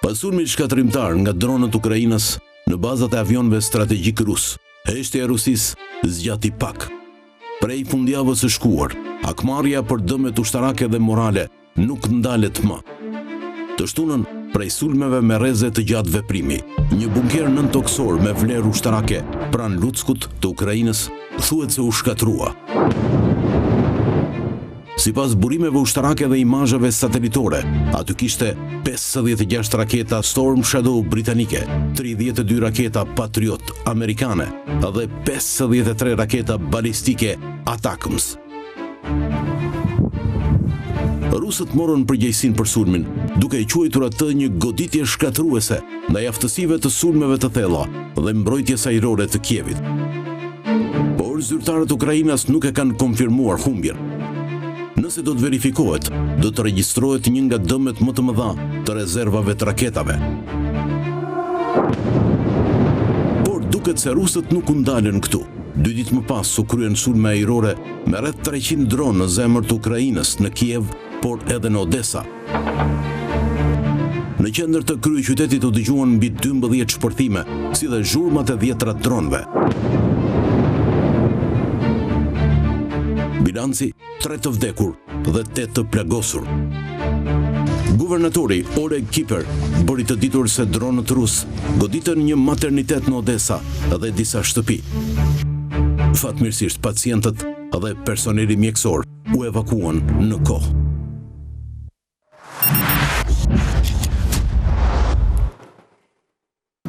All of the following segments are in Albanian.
Pas sulmit shkatrimtar nga dronët Ukrainës në bazat e avionëve strategjik rus, heshtja e Rusisë zgjati pak. Prej fundjavës së shkuar, akmarrja për dëmet ushtarake dhe morale nuk ndalet më. Të shtunën, prej sulmeve me rreze të gjatë veprimi, një bunker nëntoksor me vlerë ushtarake pranë Luckut të Ukrainës thuhet se u shkatrua. Sipas burimeve ushtarake dhe imazheve satelitore, aty kishte 56 raketa Storm Shadow britanike, 32 raketa Patriot amerikane dhe 53 raketa balistike Atakms. Rusët morën përgjegjësinë për sulmin, duke i quajtur atë një goditje shkatruese ndaj aftësive të sulmeve të thella dhe mbrojtjes ajrore të Kievit. Por zyrtarët Ukrainas nuk e kanë konfirmuar humbjen. Nëse do të verifikohet, do të regjistrohet një nga dëmet më të mëdha të rezervave të raketave. Por duket se rusët nuk u ndalën këtu. 2 ditë më pas u kryen sulme ajrore me rreth 300 dronë në zemër të Ukrainës, në Kiev, por edhe në Odesa. Në qendër të kryeqytetit u dëgjuan mbi 12 shpërthime, si dhe zhurmat e 10 dronëve. Bilanci 3 të vdekur dhe 8 të plagosur. Guvernatori Oleg Kiper bëri të ditur se dronët rus goditën një maternitet në Odesa dhe disa shtëpi. Fatmirësisht pacientët dhe personeli mjekësor u evakuan në kohë.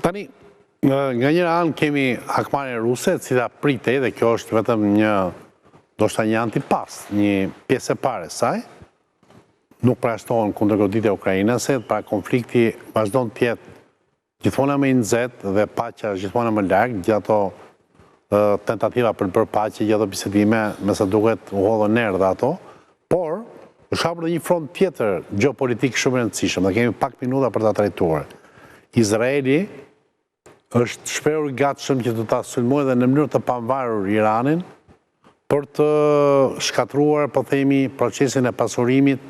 Tani, nga njëra anë kemi akmarrjen ruse, cila pritej dhe kjo është vetëm ndoshta një antipas, një pjesë e parë saj. Nuk përjashtohen kundër goditje ukrainase, pra konflikti vazhdon të jetë gjithmonë më i nxehtë dhe paqja gjithmonë më larg, gjithë ato tentativa për të bërë paqe, gjithë ato bisedime, me sa duket u hodhën erë ato, por është hapur një front tjetër gjeopolitik shumë i rëndësishëm, dhe kemi pak minuta për ta trajtuar. Izraeli është shprehur i gatshëm që të ta sulmojë dhe në mënyrë të pavarur Iranin për të shkatruar, po themi, procesin e pasurimit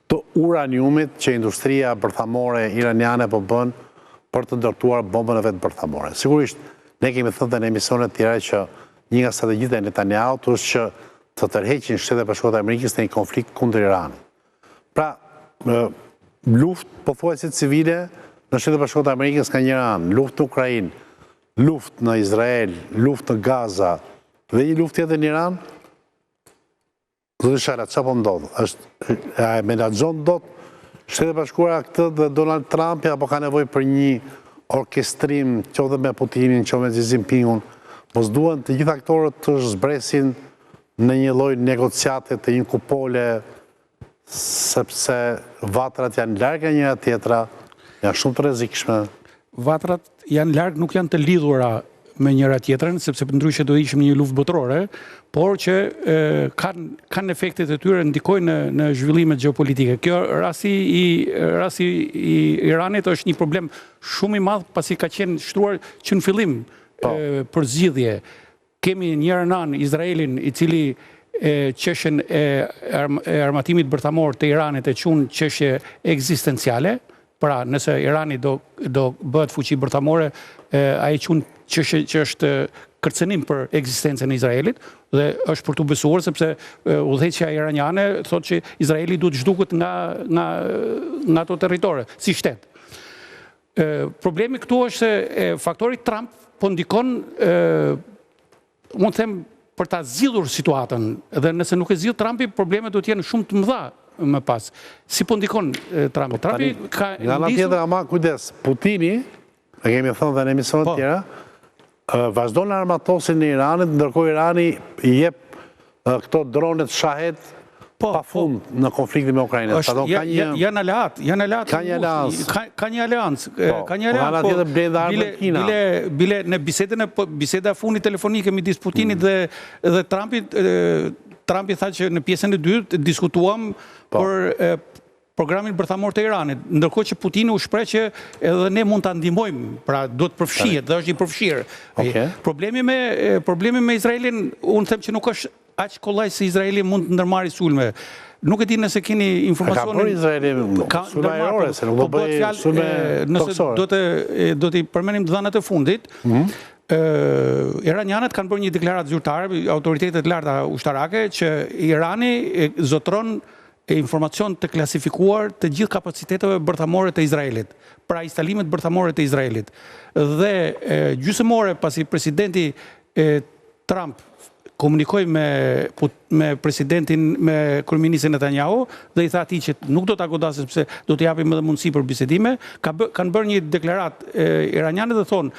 të uraniumit që industria bërthamore iraniane po bën për të ndërtuar bombën e vetë bërthamore. Sigurisht, ne kemi thënë në emisionet tjera që një nga strategjitë e Netanyahu është që të tërheqin Shtetet e Bashkuara të Amerikës në një konflikt kundër Iranit. Pra, luftë pothuajse civile në Shtetet e Bashkuara të Amerikës ka njëra anë, luftë në Ukrainë, luftë në Izrael, luftë në Gaza dhe një luftë tjetër në Iran. Zotë Shala, çfarë po ndodh? A e menaxhon dot Shtetet e Bashkuara këtë dhe Donald Trump apo ka nevojë për një orkestrim, qoftë me Putinin, qoftë me Xi Jinpingun? Mos duan të gjithë aktorët të zbresin në një lloj negociate të një kupole, sepse vatrat janë larg nga njëra tjetra, janë shumë të rrezikshme. Vatrat janë larg, nuk janë të lidhura me njëra tjetrën, sepse ndryshe do ishim në një luftë botërore, por që kanë efektet e tyre, ndikojnë në zhvillimet gjeopolitike. Kjo rasti i Iranit është një problem shumë i madh, pasi ka qenë shtruar që në fillim për zgjidhje. Kemi njëra anë Izraelin, i cili çështjen e armatimit bërthamor të Iranit e qunë çështje ekzistenciale. Pra, nëse Irani do bëhet fuqi bërthamore, ai qunë çështje që është kërcënim për ekzistencën e Izraelit dhe është për të besuar, sepse udhëheqja iraniane thotë që Izraeli duhet zhduket nga ato territore, si shtet. Problemi këtu është se faktori Trump po ndikon, mund të them, për ta zgjidhur situatën, dhe nëse nuk e zgjidh Trumpi, problemet do të jenë shumë të mëdha më pas. Si po ndikon Trumpi? Trumpi ka nga ana tjetër, ama kujdes, Putini, e kemi thënë dhe në emisionet tjera, vazhdon në armatosin në Iranit, ndërkohë Irani i jep këto dronet shahet pa fund në konfliktin me Ukrainën. Janë aleat. Ka një aleancë. Bile në biseda fundit telefonike midis Putinit dhe Trumpit, Trumpi tha që në pjesën e dytë diskutuam për programin bërthamor të Iranit, ndërkohë që Putini u shpreh që edhe ne mund ta ndihmojmë, pra do të përfshihet, dhe është i përfshirë. Problemi me Izraelin, unë them që nuk është aq kollaj se Izraeli mund të ndërmarrë sulme. Nuk e di nëse keni informacionin. Ka bërë Izraeli sulme aerore, se nuk do bëj sulme toksore. Do t'i përmenim dhënat e fundit. Iranianët kanë bërë një deklaratë zyrtare, autoritetet larta ushtarake, që Irani zotron informacion të klasifikuar të gjithë kapaciteteve bërthamore të Izraelit, pra instalimet bërthamore të Izraelit. Dhe gjysmore pasi presidenti Trump komunikoi me presidentin, me kryeministin Netanyahu, dhe i tha atij që nuk do ta godasë sepse do t'i japim edhe mundësi për bisedime, kanë bërë një deklaratë iranianë dhe thonë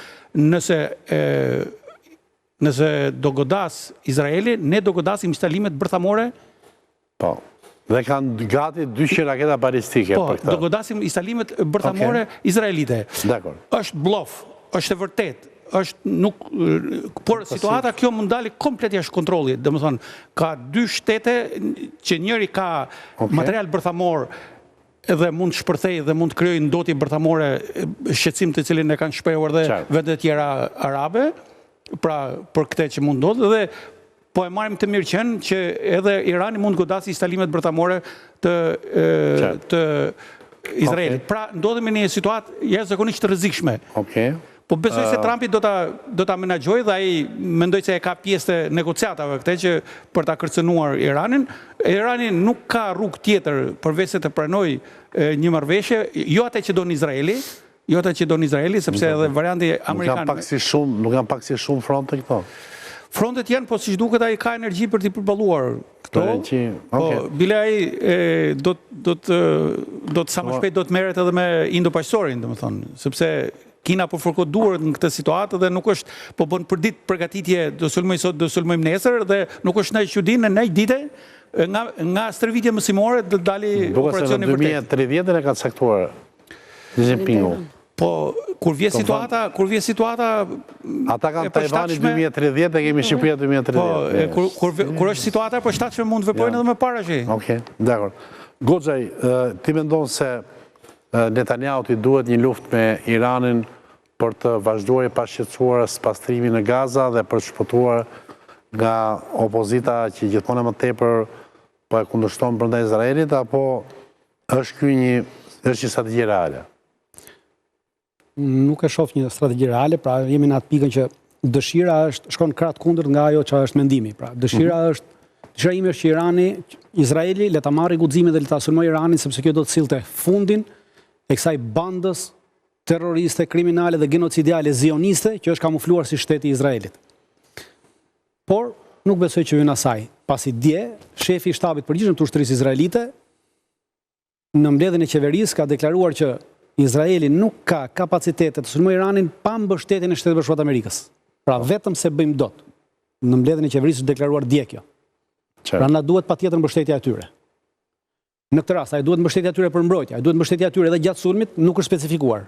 nëse do godas Izraeli, ne do godasim instalimet bërthamore. Po. Dhe kanë gati 200 raketa balistike për këtë. Po, do godasim instalimet bërthamore izraelite. Dakor. Është bluff, është e vërtet, por situata kjo mund dali komplet jashtë kontrollit. Domethënë, ka 2 shtete që njëri ka material bërthamor edhe mund shpërthej dhe mund të krijojë ndotje bërthamore, shqetësim të cilin e kanë shprehur dhe vende të tjera arabe, pra për këtë që mund ndodhë, dhe po e marrim të mirë qenë që edhe Irani mund godasi instalimet bërthamore të Izraelit. Pra, ndodhemi në një situatë jashtëzakonisht të rrezikshme. Po besoj se Trumpi do ta menaxhojë dhe ai mendoj se e ka pjesë të negociatave këtë që për ta kërcënuar Iranin. Irani nuk ka rrugë tjetër përveç se të pranojë një marrëveshje, jo atë që don Izraeli, sepse edhe varianti amerikan. Nuk janë pak si shumë fronte këto. Frontet janë, po si duket ai ka energji për t'i përballuar këto. Po, bile ai do të sa më shpejt do të merret edhe me Indo-Paqësorin, domethënë, sepse Kina po fërkot duart në këtë situatë dhe nuk është, po bën për ditë përgatitje, do sulmojmë sot, do sulmojmë nesër, dhe nuk është ndaj çudi në ndaj dite nga stërvitje mësimore do dali operacioni vërtet. Duke se në 2030 e ka caktuar Xi Jinpingu. Po, kur vje situata... Ata kanë Tajvani 2030 e kemi Shqipëria 2030. Po, kur është situata, po shtatshme mund të veprojnë edhe më para që. Okej, dakor. Goxhaj, ti mendon se Netanyahu i duhet një luftë me Iranin për të vazhduar i pashqetësuar pastrimin në Gaza dhe për të shpëtuar nga opozita që gjithmonë më tepër po e kundërshton brenda Izraelit, apo është një strategji reale? Nuk e shoh një strategji reale, pra jemi në atë pikën që dëshira shkon krah kundërt nga ajo që është mendimi. Pra dëshira ime është që Izraeli le ta marrë guximin dhe le ta sulmojë Iranin, sepse kjo do të sillte fundin e kësaj bandës terroriste, kriminale dhe genocidiale zioniste që është kamufluar si shteti i Izraelit. Por nuk besoj që vjen asaj, pasi dje shefi i shtabit përgjithshëm të ushtrisë izraelite në mbledhjen e qeverisë ka deklaruar që Izraeli nuk ka kapacitete të sulmojë Iranin pa mbështetjen e Shtetit Bashkuar të Amerikës. Pra vetëm se bëjmë dot. Në mbledhjen e qeverisë është deklaruar dje kjo. Pra na duhet patjetër mbështetja e tyre. Në këtë rast, ai duhet mbështetja e tyre për mbrojtje, ai duhet mbështetja e tyre edhe gjatë sulmit, nuk është specifikuar.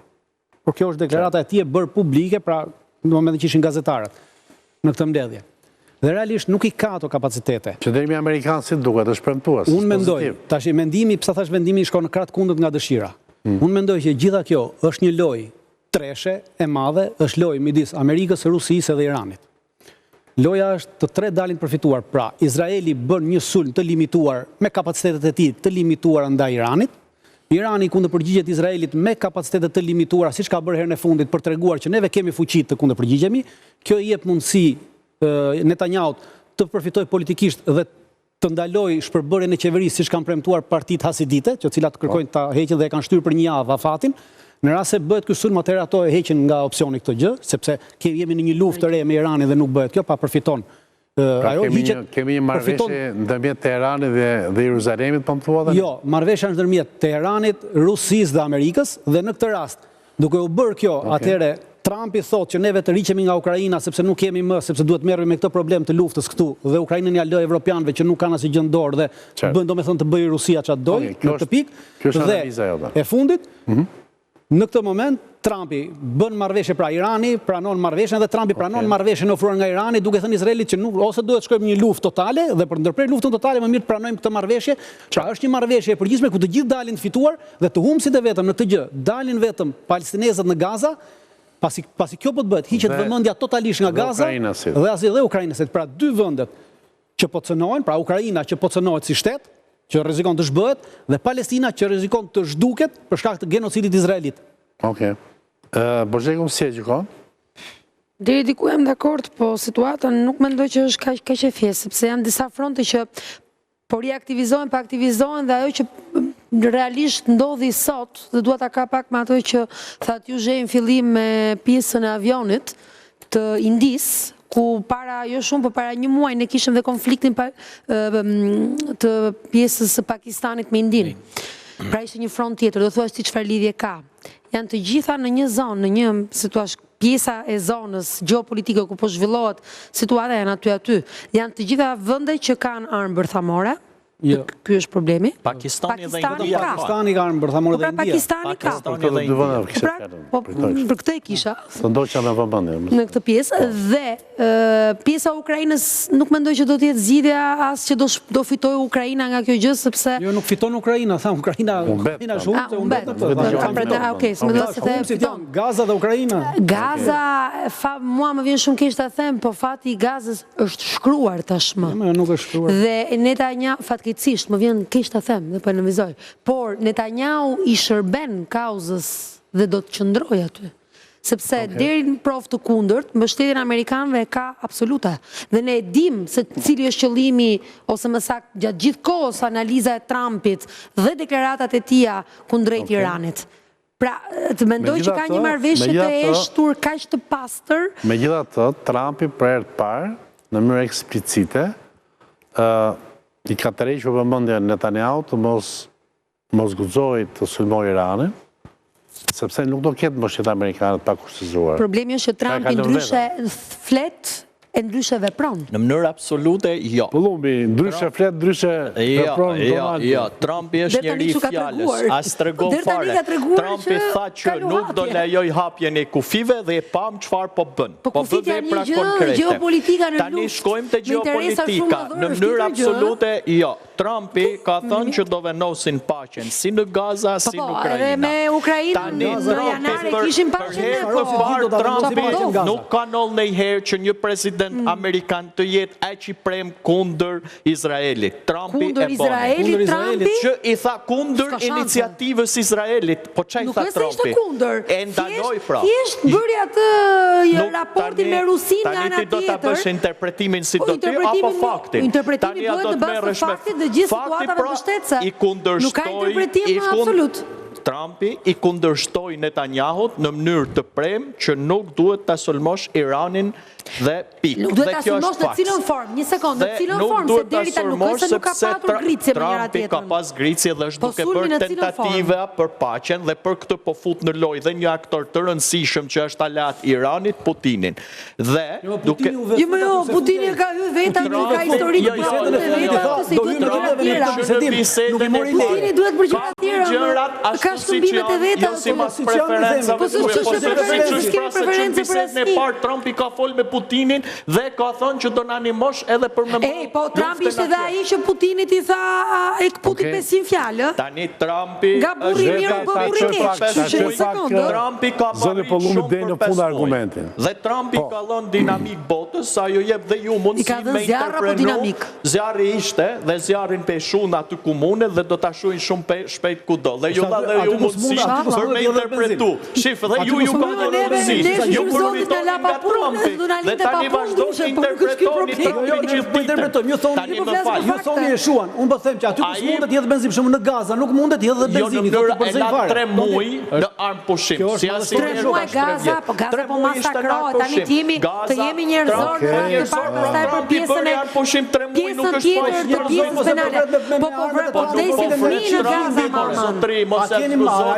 Por kjo është deklarata e tij e bërë publike, pra në momentin që ishin gazetarët në këtë mbledhje. Dhe realisht nuk i ka ato kapacitete. Qëndrimi amerikan si duket, është premtues. Unë mendoj, tash mendimi, pse thash mendimi shkon në krah kundërt nga dëshira. Unë mendoj që gjitha kjo është një lojë treshe e madhe, është lojë midis Amerikës, Rusisë dhe Iranit. Loja është të tre dalin përfituar, pra Izraeli bën një sulm të limituar me kapacitetet e tij të limituara ndaj Iranit. Irani kundërpërgjigjet Izraelit me kapacitete të limituara, siç ka bërë herën e fundit për treguar që neve kemi fuqi të kundërpërgjigjemi. Kjo i jep mundësi Netanyahut të përfitojë politikisht dhe të ndaloj shpërbërjen e qeverisë siç kanë premtuar partitë hasidite, të cilat kërkojnë ta heqin dhe e kanë shtyrë për një javë afatin. Në rast se bëhet ky sulm, atëherë ato e heqin nga opsioni këtë gjë, sepse jemi në një luftë të re me Iranin dhe nuk bëhet kjo, pa përfiton. Kemi një marrëveshje ndërmjet Teheranit dhe Jeruzalemit, po më thua dhe? Jo, marrëveshja është ndërmjet Teheranit, Rusisë dhe Amerikës, dhe në këtë rast, duke u bërë kjo, atëherë Trumpi thotë që neve të riqemi nga Ukraina sepse nuk kemi më, sepse duhet merremi me këtë problem të luftës këtu, dhe Ukrainën ja lë evropianëve që nuk kanë asgjë në dorë dhe bën domethënë të bëjë Rusia çfarë dojë në këtë pikë. Dhe e fundit, në këtë moment Trumpi bën marrëveshje, pra Irani pranon marrëveshjen dhe Trumpi pranon marrëveshjen ofruar nga Irani, duke thënë Izraelit që nuk ose duhet shkojmë në një luftë totale dhe për ndërprer luftën totale më mirë të pranojmë këtë marrëveshje. Pra është një marrëveshje e përgjithshme ku të gjithë dalin të fituar dhe të humbësit e vetëm në këtë gjë dalin vetëm palestinezët në Gaza. Pasi kjo po të bëhet, hiqet vëmendja totalisht nga Gaza dhe Ukrainasit. Pra dy vendet që po cënohen, pra Ukraina që po cënohet si shtet, që rrezikon të zhbëhet dhe Palestina që rrezikon të zhduket për shkak të genocidit izraelit. Okej. Bozheku si e gjykon? Deri diku jam dakord, po situata nuk mendoj që është kaq e thjeshtë, sepse janë disa fronte që po riaktivizohen, pa aktivizohen dhe ajo që realisht ndodhi sot, dhe dua ta ka pak me ato që thatë ju në fillim me pjesën e avionit të Indis, ku jo shumë, për para një muaj ne kishim dhe konfliktin të pjesës së Pakistanit me Indin. Pra ishte një front tjetër, do thua si çfarë lidhje ka. Janë të gjitha në një zonë, në një situash, pjesa e zonës geopolitike ku po zhvillohet situata janë aty. Janë të gjitha vende që kanë armë bërthamore. Ky është problemi. Pakistani dhe India. Pakistani ka armë bërthamore dhe India. Pakistani ka. Për këtë e kisha. Së ndoqa me vëmendje. Në këtë pjesë. Dhe pjesa Ukrajinës nuk mendoj që do të jetë zgjidhja as që do fitojë Ukrajina nga kjo gjë, sepse... Jo, nuk fiton Ukrajina, tha Ukrajina shumë se umbet. Okej, s'me do se the fiton. Gaza dhe Ukrajina. Gaza, mua më vjen shumë keq ta them, po fati i Gazës është shkruar tashmë. Nuk është shkruar. Dhe Netanyahu fatkeqësisht më vjen keq ta them dhe po e nënvizoj. Por Netanyahu i shërben kauzës dhe do të qëndrojë aty. Sepse deri në provë të kundërt, mbështetjen amerikanëve ka absolute. Dhe ne e dim se cili është qëllimi, ose më saktë gjatë gjithë kohës analiza e Trumpit dhe deklaratat e tija kundrejt Iranit. Pra, të mendoj që ka një marrëveshje të eshtur kaq të pastër. Megjithatë, Trumpi për herë të parë, në mënyrë eksplicite, i ka tërhequr vëmendjen Netanyahu të mos guxojë të sulmojë Iranin, sepse nuk do ketë mbështetje amerikane pa kushtizuar. Problemi është që Trumpi ndryshe flet e ndryshe vepron. Në mënyrë absolute, jo. Pullumbi, ndryshe flet, ndryshe vepron. Jo, Trumpi është njeri i fjalës, as tregon fare. Trumpi tha që nuk do lejoj hapjen e kufive dhe e pam çfarë po bën. Po kufit janë një gjë geopolitika në luftë. Tani shkojmë te geopolitika. Në mënyrë absolute, jo. Trumpi ka thënë që do venosin paqen si në Gaza, si në Ukrainë. Edhe me Ukrainën, në janare kishim paqen. Trumpi nuk ka nollë ndonjëherë që një president amerikan të jetë aq i prem kundër Izraelit. Trumpi e bën. Që i tha kundër iniciativës Izraelit. Po çai tha Trumpi? E ndaloi pra. Thjesht bëri atë raportin me Rusin nga ana tjetër. Tani ti do ta bësh interpretimin si do ty apo faktin? Interpretimi duhet të bëhet me faktin dhe gjithë situatave mbështetëse. Nuk ka interpretim absolut. Trumpi i kundërshtoi Netanyahut në mënyrë të prem që nuk duhet ta sulmosh Iranin dhe pikë. Nuk duhet ta sulmosh në cilën formë? Një sekondë, në cilën formë? Se deri tani nuk ka patur ngritje me njëra tjetrën. Trumpi ka pas ngritje dhe është duke bërë tentativa për paqen dhe për këtë po fut në lojë dhe një aktor të rëndësishëm që është aleat Iranit, Putinin. Dhe duke Putini ka hyrë vetë, ka histori të botën e vetë, si duhet të gjëra tjera. Putini duhet për gjëra tjera. Ka shkëmbimet e veta. Jo si mas preferenca. Po s'është preferencë për asnjë. Trumpi ka folë me Putinin dhe ka thonë që do në animosh edhe për me luftën. Po Trumpi ishte dhe ai që Putinit i tha e këputi 500 fjalë. Tani Trumpi nga burri mirë po burri keq. Trumpi ka bërë shumë për 5 muaj. Dhe Trumpi ka lënë dinamik botës, ajo jep dhe ju mundësi me interprenu. Zjarri ishte dhe zjarrin peshu në aty komune dhe do ta shohin shumë shpejt kudo. Dhe ju dha ju mundësi për me interpretu. Shif, dhe ju ka dhe mundësi. Ju përvitoni nga Trumpi. Dhe tani vazhdo që interpretoni Trumpin gjithë ditën. Tani më falë. Ju thoni e shuan. Unë po them që aty kus mundet jetë benzin, shumë në Gaza, nuk mundet jetë dhe benzini. Jo, në mënyrë e la 3 muaj në armë pushim. 3 muaj Gaza, po Gaza po masakrojë. Tani të jemi njerëzor në të parë pastaj për pjesën e pushim 3 muaj nuk është të pjesës penale. Po vdesin fëmijë në Gaza, mama. A keni marrë,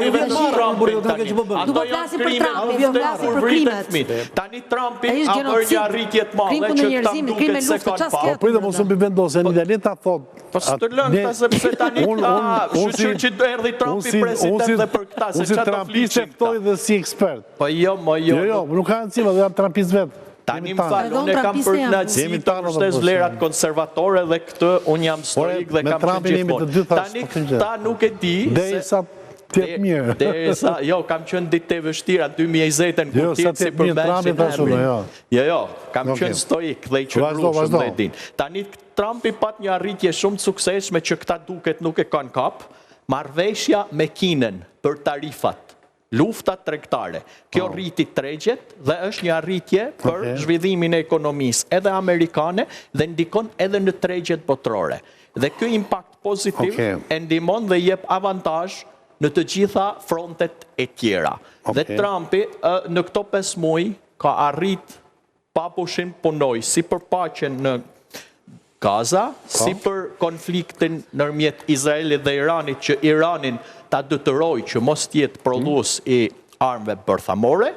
Do të flasim për Trumpin, do të flasim për krimet. Tani Trumpi a bërë një arritje të madhe që këta duket se kanë pa. Po pritë mos më vendosë, një dali ta thot. Po s'të lënë ta sepse tani shoqëri që do erdhi Trumpi president dhe për këta se çfarë do flisë ftoi dhe si ekspert. Po jo, Jo, nuk ka rëndësi, do jam Trumpist vet. Tani më falë, unë kam për knaqësi të mbështes vlerat konservatore dhe këtë unë jam stoik dhe kam qenë gjithmonë. Tani këta nuk e di Tjetë mirë. Jo, kam qënë ditë të vështira, 2020-ën, kur tjetë si përmenë që Jo, kam qënë stoik dhe i qëndru shumë dhe din. Tani, Trumpi pat një arritje shumë të sukseshme që këta duket nuk e kanë kap, marrëveshja me Kinën për tarifat, luftat tregtare. Kjo rriti tregjet dhe është një arritje për zhvillimin e ekonomisë edhe amerikane dhe ndikon edhe në tregjet botërore. Dhe kjo impact pozitiv e ndihmon dhe jep avantazh në të gjitha frontet e tjera. Dhe Trumpi në këto 5 muaj ka arrit pa pushim punoj si për paqen në Gaza, si për konfliktin nërmjet Izraelit dhe Iranit, që Iranin ta detyroi që mos tjetë prodhues i armëve bërthamore,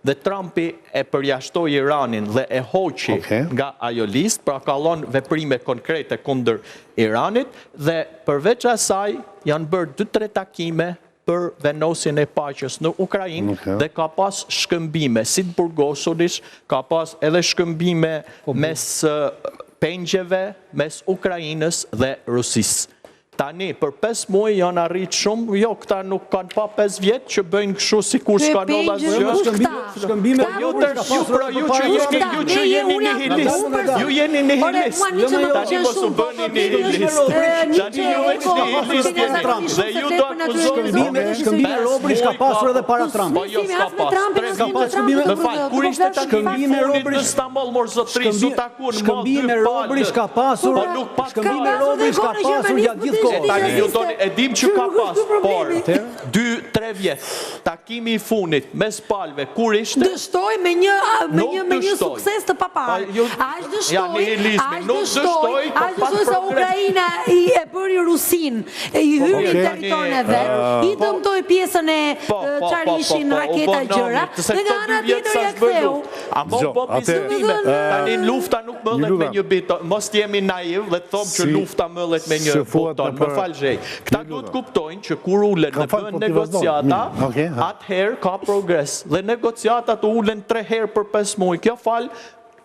dhe Trumpi e përjashtoi Iranin dhe e hoqi nga ajo listë, pra ka dhënë veprime konkrete kundër Iranit, dhe përveç asaj janë bërë 2-3 takime për vendosjen e paqes në Ukrainë dhe ka pas shkëmbime, si të burgosuris, ka pas edhe shkëmbime mes pengjeve, mes Ukrainës dhe Rusisë. Tani, për 5 muaj janë arrit shumë, jo, këta nuk kanë pa 5 vjetë që bëjnë këshu si kur s'ka në lasë. Shkëmbime Ju jeni nihilist. Ju jeni nihilist. Tani mos u bëni nihilist. Tani ju veç nihilist jeni. Dhe ju do akuzoni. Shkëmbime robëri s'ka pasur edhe para Trump. Po jo s'ka pas. Me falë, kur ishte takimi funit në Stamboll, mor zotri, su taku në mod 2 palë. Shkëmbime robëri s'ka pasur. Shkëmbime robëri s'ka pasur gjatë gjithë. Tani ju doni, e dim që ka pas, por 2-3 vjetë, takimi i funit, mes palve, kur ishte? Dështoj me një sukses të papar. Ashtë dështoj se Ukrajina e bëri Rusin, i hyri teritorin e vetë, i dëmtoj pjesën e qarishin raketa gjëra, dhe nga ana tjetër ja ktheu. A bo bizime, tani lufta nuk mëllet me një biton, mos t'jemi naiv dhe thomë që lufta mëllet me një boton. Më falë gjej. Këta du të kuptojnë që kur ulen në bën negociata, atëherë ka progres. Dhe negociatat ulen 3 herë për 5 muaj. Kjo falë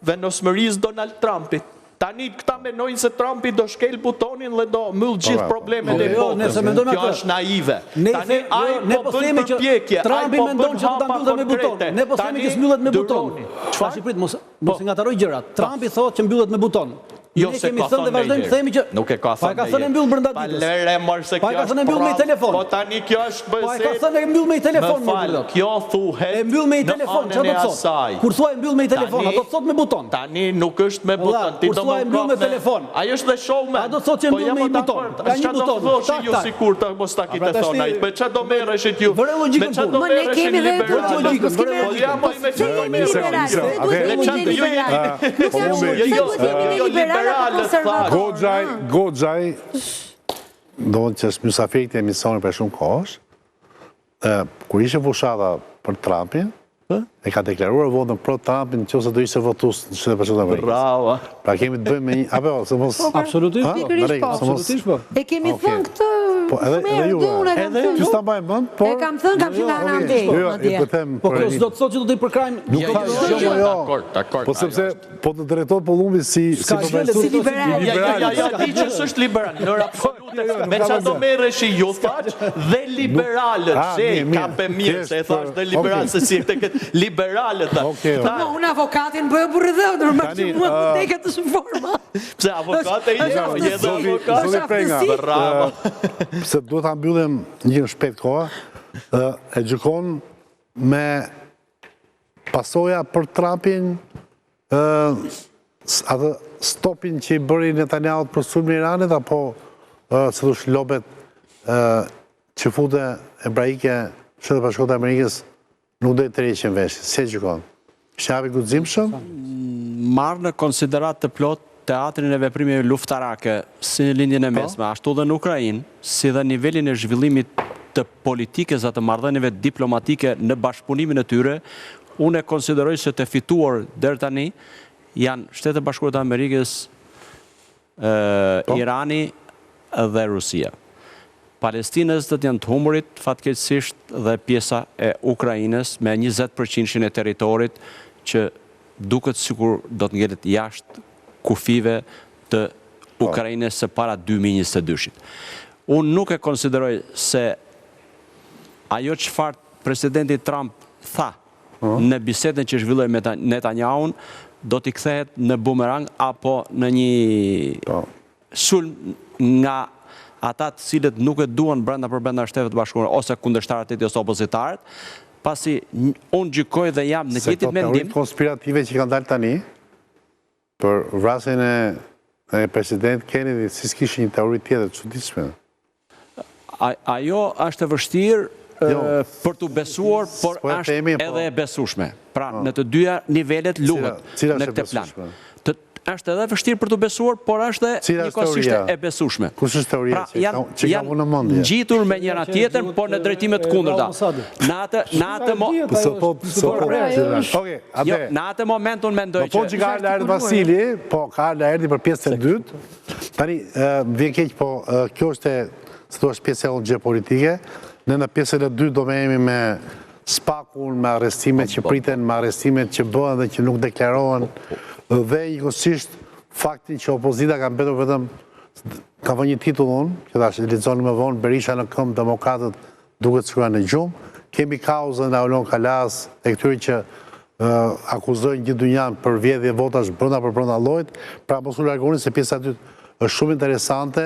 vendosmërisë Donald Trumpit. Tani këta menojnë se Trumpi do shkel butonin dhe do myll gjithë problemet e botës. Kjo është naive. Tani ai po bën përpjekje. Trumpi mendon që do ta mbyllë me buton. Ne po themi që s'mbyllet me buton. Çfarë prit mos ngataroj gjërat. Trumpi thotë që mbyllet me buton. Jo se ka thënë dhe vazhdojmë të themi që nuk e ka thënë. Pa e ka thënë e mbyll brenda ditës. Lere mërë se kjo është prapë. Po tani kjo është bëjësit. Pa e ka thënë e mbyll me i telefon. Më falë, kjo thuhet e mbyll me i telefon, që do të thot? Kur thua e mbyll me i telefon, a do të thot me buton? Tani nuk është me buton. Kur thua e mbyll me telefon, ajo është dhe showman. a do të thot që e mbyll me i buton? Ka një buton. Që ju si kur të mos ta kite thona. Me që do mereshit ju? Vërë logjikën punë. Më ne kemi dhe Goxhaj, do në që është mysafirët e emisionin për shumë kohësh, kur ishe fushata për Trumpin, e ka deklaruar votën pro Trumpin në që ose do ishe votus në qëtë për qëtë Amerikës. Bravo. Pra kemi të bëjmë me një, apo, se mos... Absolutisht po. E kemi thënë këtë... Edhe ju, që s'ta bajmë bënd, por... E kam thënë, kam që nga nga ndej. Po kjo s'do të thot që do të i përkrajmë... Dakor. Po sepse, po të drejtojt Pollumbi si liberal. Ja, di që s'është liberal, nër absolute, me që do merresh i ju thaq, dhe liberalët, që kam për mirë, se e thash dhe liberalët, se si e të këtë liberalët. Unë avokatin bëjë burë dhe, nërmër që mua të teket të shumë forma. Pse avokate i një dhe avokat, bravo. Se duhet ta mbyllim një shpejt koha, e gjykon me pasoja për Trumpin, atë stopin që i bëri Netanyahu për sulmin e Iranit, apo se dush lobet që fute ebraike Shtetet Bashkuara të Amerikës nuk do të rriqen vesh. Se gjykon? Shapi guximshëm? Marrë në konsiderat të plot teatrin e veprimeve luftarake si në lindjen e mesme, ashtu dhe në Ukrainë, si dhe nivelin e zhvillimit të politikës atë marrëdhënieve diplomatike në bashkëpunimin e tyre, unë e konsideroj se të fituar deri tani janë Shtetet Bashkuara të Amerikës, Irani dhe Rusia. Palestinës dhe të janë të humurit, fatkeqësisht dhe pjesa e Ukrainës me 20% e territorit që duket sikur do të ngelet jashtë kufive të Ukrainës së para 2022-shit. Unë nuk e konsideroj se ajo çfarë presidenti Trump tha në bisedën që zhvilloi me Netanyahun, do t'i kthehet në bumerang apo në një sulm nga ata të cilët nuk e duan brenda Shtetit të Bashkuar ose kundërshtarët e tij ose opozitarët, pasi unë gjykoj dhe jam në gjithë mendim. Se këto teoritë konspirative që kanë dalë tani për vrasjen e president Kennedy, si s'kishin një teori tjetër të çuditshme. Ajo është e vështirë për të besuar, por është edhe e besueshme. Pra, në të dyja nivelet luhet në këtë plan. Është edhe vështirë për të besuar, por është edhe njëkohësisht e besueshme. Kush është teoria që ka vënë në mendje? Janë ngjitur me njëra tjetrën, por në drejtime të kundërta. Në atë moment unë mendoj që... Po që ka ardhur Vasili, po ka ardhur për pjesën e dytë. Tani vjen keq, po kjo është pjesë e gjeopolitike. Në pjesën e dytë do me jemi me spakun, me arrestimet që priten, me arrestimet që bëhen dhe që nuk deklarohen, dhe njëkohësisht faktin që opozita ka mbetur vetëm, ka vënë një titull unë, që tash e lexoni më vonë, Berisha në këmbë, demokratët duket shkruar në gjumë, kemi kauzën e Aulon Kalas, e këtyre që akuzojnë gjithë dynjan për vjedhje votash brenda llojit, pra mos u largoni se pjesa e dytë është shumë interesante.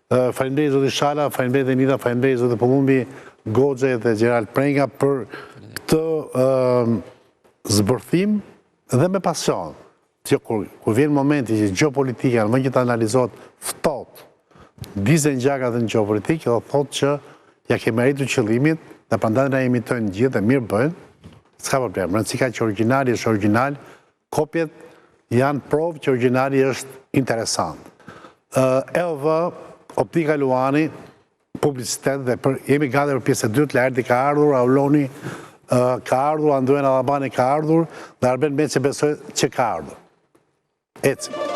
Faleminderit zoti Shala, faleminderit Enida, faleminderit zoti Pollumbi, Goxhe dhe Gjerald Prenga për këtë zbërthim dhe me pasion. Që kur vjen momenti që gjeopolitika në vend që të analizohet ftohtë, dizën gjaka dhe në gjeopolitikë, do thotë që ja kemi arritur qëllimit dhe prandaj na imitojnë gjithë dhe mirë bëjnë, s'ka problem. Rëndësika që origjinali është origjinal, kopjet janë provë që origjinali është interesant. LV, Optika Luani, publicitet dhe jemi gati për pjesë e dytë, Laerti ka ardhur, Auloni ka ardhur, Anduena Labani ka ardhur, dhe Arben Meçi besoj që ka ardhur. Ecim.